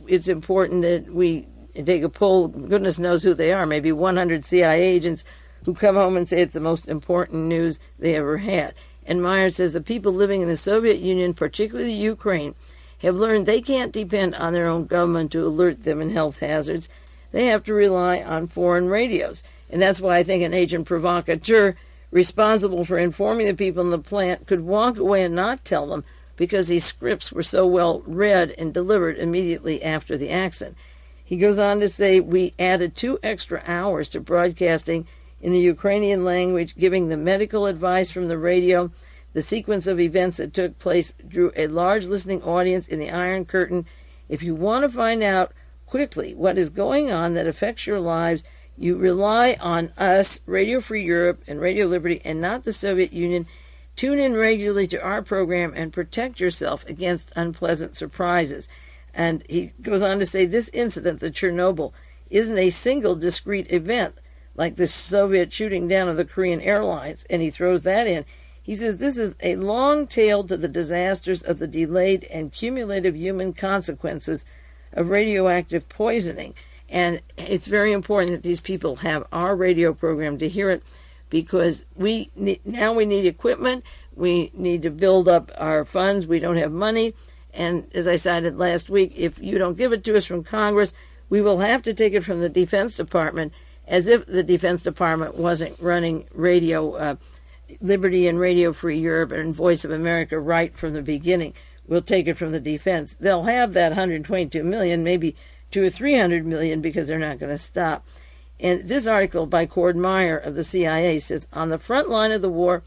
it's important that we take a poll. Goodness knows who they are, maybe 100 CIA agents who come home and say it's the most important news they ever had. And Meyer says the people living in the Soviet Union, particularly Ukraine, have learned they can't depend on their own government to alert them in health hazards. They have to rely on foreign radios. And that's why I think an agent provocateur responsible for informing the people in the plant could walk away and not tell them because these scripts were so well read and delivered immediately after the accident. He goes on to say we added 2 extra hours to broadcasting in the Ukrainian language, giving the medical advice from the radio. The sequence of events that took place drew a large listening audience in the Iron Curtain. If you want to find out quickly what is going on that affects your lives, you rely on us, Radio Free Europe and Radio Liberty, and not the Soviet Union. Tune in regularly to our program and protect yourself against unpleasant surprises. And he goes on to say this incident, the Chernobyl, isn't a single discrete event like the Soviet shooting down of the Korean airlines, and he throws that in. He says this is a long tail to the disasters of the delayed and cumulative human consequences of radioactive poisoning. And it's very important that these people have our radio program to hear it, because we need equipment. We need to build up our funds. We don't have money. And as I cited last week, if you don't give it to us from Congress, we will have to take it from the Defense Department, as if the Defense Department wasn't running Radio Liberty and Radio Free Europe and Voice of America right from the beginning. We'll take it from the defense. They'll have that 122 million, maybe 200 or 300 million, because they're not going to stop. And this article by Cord Meyer of the CIA says, on the front line of the war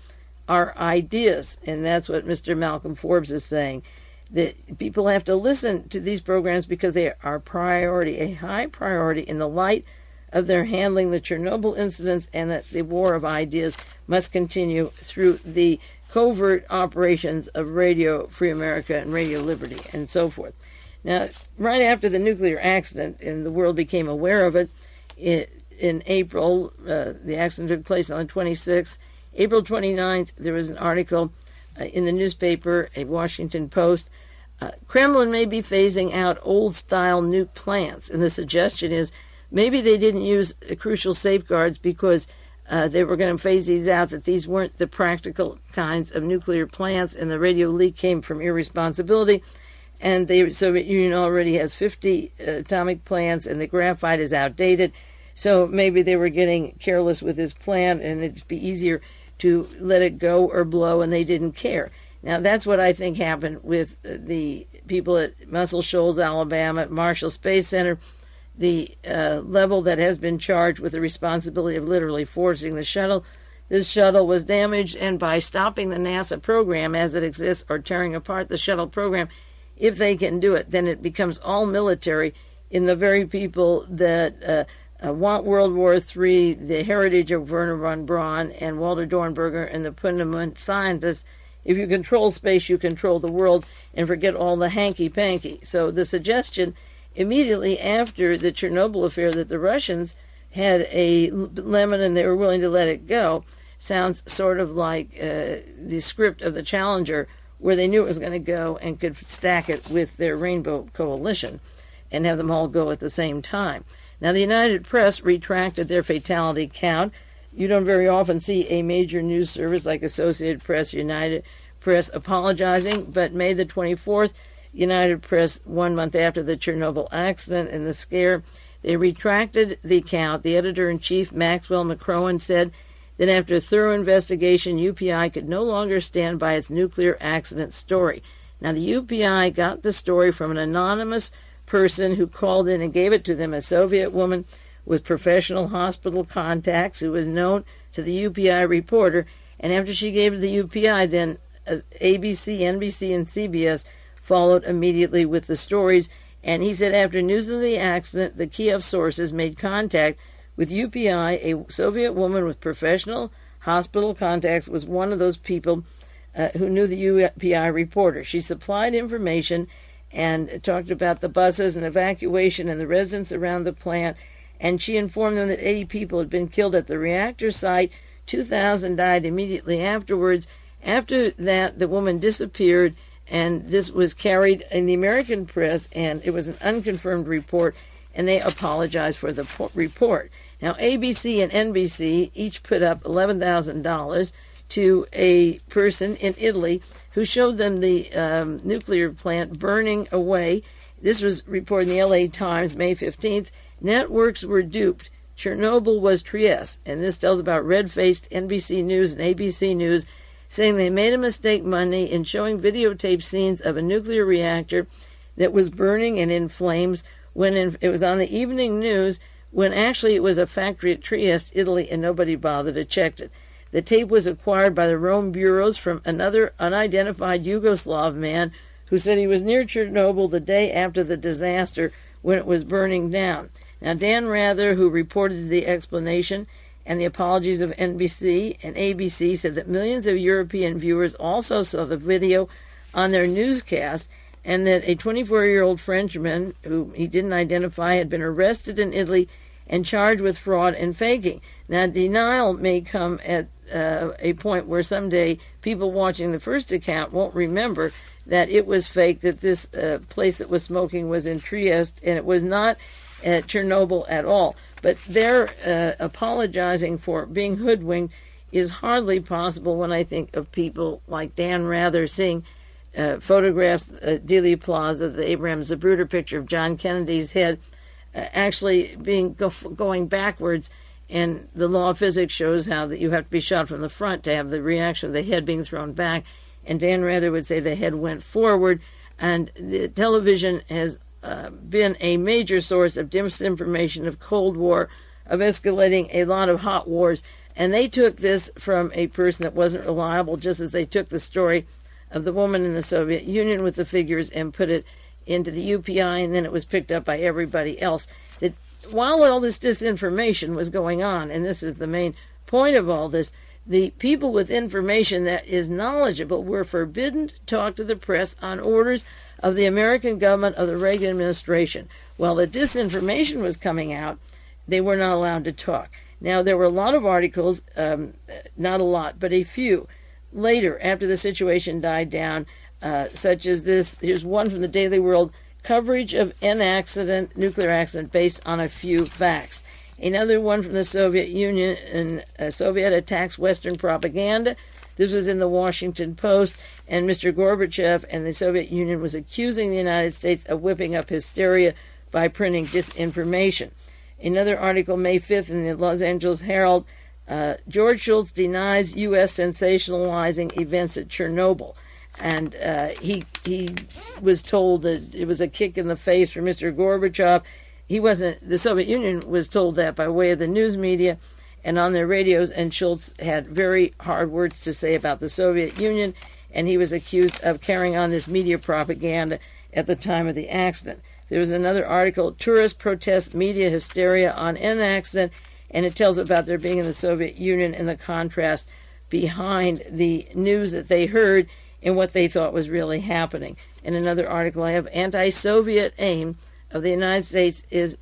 are ideas, and that's what Mr. Malcolm Forbes is saying, that people have to listen to these programs because they are priority, a high priority in the light of their handling the Chernobyl incidents, and that the war of ideas must continue through the covert operations of Radio Free America and Radio Liberty and so forth. Now, right after the nuclear accident, and the world became aware of it, in April, the accident took place on the 26th. April 29th, there was an article in the newspaper, a Washington Post. Kremlin may be phasing out old-style nuke plants, and the suggestion is maybe they didn't use crucial safeguards because they were going to phase these out, that these weren't the practical kinds of nuclear plants, and the radio leak came from irresponsibility. And the Soviet Union already has 50 atomic plants, and the graphite is outdated. So maybe they were getting careless with this plant, and it'd be easier to let it go or blow, and they didn't care. Now, that's what I think happened with the people at Muscle Shoals, Alabama, at Marshall Space Center, the level that has been charged with the responsibility of literally forcing the shuttle. This shuttle was damaged, and by stopping the NASA program as it exists or tearing apart the shuttle program, if they can do it, then it becomes all military in the very people that want World War III, the heritage of Wernher von Braun and Walter Dornberger and the Pundament scientists. If you control space, you control the world, and forget all the hanky-panky. So the suggestion immediately after the Chernobyl affair that the Russians had a lemon and they were willing to let it go sounds sort of like the script of the Challenger, where they knew it was going to go and could stack it with their Rainbow Coalition and have them all go at the same time. Now, the United Press retracted their fatality count. You don't very often see a major news service like Associated Press, United Press apologizing, but May the 24th, United Press, 1 month after the Chernobyl accident and the scare, They retracted the account. The editor-in-chief, Maxwell McCrohan, said that after a thorough investigation, UPI could no longer stand by its nuclear accident story. Now, the UPI got the story from an anonymous person who called in and gave it to them, a Soviet woman with professional hospital contacts who was known to the UPI reporter. And after she gave it to the UPI, then ABC, NBC, and CBS followed immediately with the stories. And he said after news of the accident, the Kiev sources made contact with UPI. A Soviet woman with professional hospital contacts was one of those people who knew the UPI reporter. She supplied information and talked about the buses and evacuation and the residents around the plant. And she informed them that 80 people had been killed at the reactor site. 2,000 died immediately afterwards. After that, the woman disappeared, and this was carried in the American press, and it was an unconfirmed report, and they apologized for the report. Now, ABC and NBC each put up $11,000 to a person in Italy who showed them the nuclear plant burning away. This was reported in the LA Times, May 15th. Networks were duped. Chernobyl was Trieste, and this tells about red-faced NBC News and ABC News, saying they made a mistake Monday in showing videotape scenes of a nuclear reactor that was burning and in flames when it was on the evening news, when actually it was a factory at Trieste, Italy, and nobody bothered to check it. The tape was acquired by the Rome bureaus from another unidentified Yugoslav man who said he was near Chernobyl the day after the disaster when it was burning down. Now, Dan Rather, who reported the explanation and the apologies of NBC and ABC, said that millions of European viewers also saw the video on their newscast, and that a 24-year-old Frenchman, who he didn't identify, had been arrested in Italy and charged with fraud and faking. Now, denial may come at a point where someday people watching the first account won't remember that it was fake, that this place that was smoking was in Trieste, and it was not at Chernobyl at all. But their apologizing for being hoodwinked is hardly possible when I think of people like Dan Rather seeing photographs, Dealey Plaza, the Abraham Zapruder picture of John Kennedy's head, actually going backwards. And the law of physics shows how that you have to be shot from the front to have the reaction of the head being thrown back. And Dan Rather would say the head went forward. And the television has been a major source of disinformation, of Cold War, of escalating a lot of hot wars. And they took this from a person that wasn't reliable, just as they took the story of the woman in the Soviet Union with the figures and put it into the UPI, and then it was picked up by everybody else. That while all this disinformation was going on, and this is the main point of all this, the people with information that is knowledgeable were forbidden to talk to the press on orders of the American government of the Reagan administration. While the disinformation was coming out, they were not allowed to talk. Now, there were a lot of articles, not a lot, but a few, later, after the situation died down, such as this. Here's one from the Daily World: coverage of nuclear accident based on a few facts. Another one from the Soviet Union, and Soviet attacks Western propaganda. This was in the Washington Post, and Mr. Gorbachev and the Soviet Union was accusing the United States of whipping up hysteria by printing disinformation. Another article, May 5th, in the Los Angeles Herald, George Shultz denies U.S. sensationalizing events at Chernobyl. And he was told that it was a kick in the face for Mr. Gorbachev. The Soviet Union was told that by way of the news media and on their radios, and Shultz had very hard words to say about the Soviet Union, and he was accused of carrying on this media propaganda at the time of the accident. There was another article, Tourists Protest Media Hysteria on an Accident, and it tells about their being in the Soviet Union and the contrast behind the news that they heard and what they thought was really happening. In another article I have, anti-Soviet aim of the United States is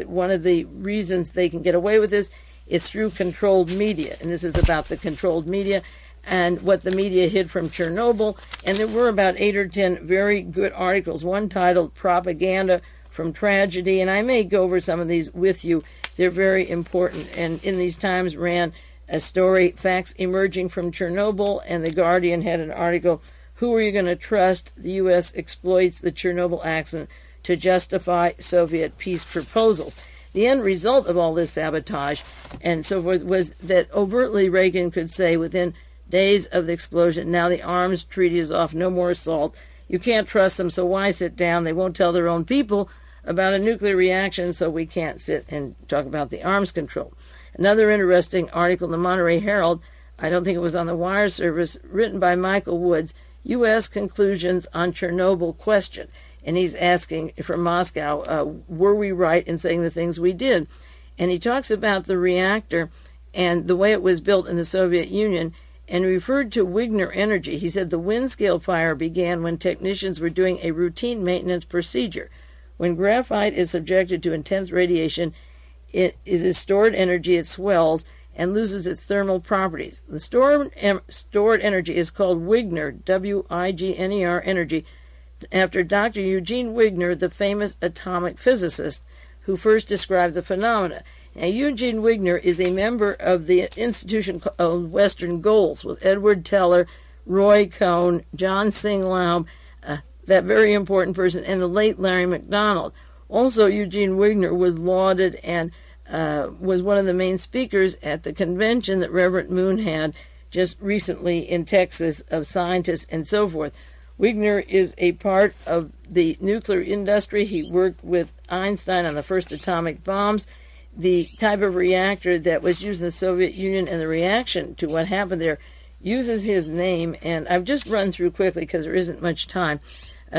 one of the reasons they can get away with this is through controlled media. And this is about the controlled media and what the media hid from Chernobyl. And there were about 8 or 10 very good articles, one titled Propaganda from Tragedy. And I may go over some of these with you. They're very important. And in these times ran a story, Facts Emerging from Chernobyl, and The Guardian had an article, Who Are You Going to Trust? The U.S. Exploits the Chernobyl Accident to Justify Soviet Peace Proposals. the end result of all this sabotage and so forth was that overtly Reagan could say within days of the explosion, now the arms treaty is off, no more assault. You can't trust them, so why sit down? They won't tell their own people about a nuclear reaction, so we can't sit and talk about the arms control. Another interesting article in the Monterey Herald, I don't think it was on the wire service, written by Michael Woods, U.S. Conclusions on Chernobyl Question. And he's asking from Moscow, were we right in saying the things we did? And he talks about the reactor and the way it was built in the Soviet Union and referred to Wigner Energy. He said the wind-scale fire began when technicians were doing a routine maintenance procedure. When graphite is subjected to intense radiation, it is stored energy, it swells, and loses its thermal properties. The stored energy is called Wigner, W-I-G-N-E-R, energy, after Dr. Eugene Wigner, the famous atomic physicist who first described the phenomena. Now, Eugene Wigner is a member of the institution called Western Goals with Edward Teller, Roy Cohn, John Singlaub, that very important person, and the late Larry McDonald. Also, Eugene Wigner was lauded and was one of the main speakers at the convention that Reverend Moon had just recently in Texas of scientists and so forth. Wigner is a part of the nuclear industry. He worked with Einstein on the first atomic bombs. The type of reactor that was used in the Soviet Union and the reaction to what happened there uses his name. And I've just run through quickly because there isn't much time.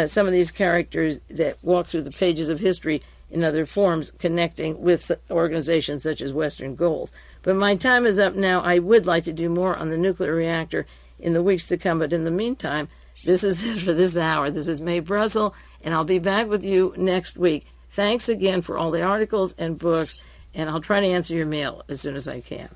Some of these characters that walk through the pages of history in other forms connecting with organizations such as Western Goals. But my time is up now. I would like to do more on the nuclear reactor in the weeks to come. But in the meantime, this is it for this hour. This is Mae Brussell, and I'll be back with you next week. Thanks again for all the articles and books, and I'll try to answer your mail as soon as I can.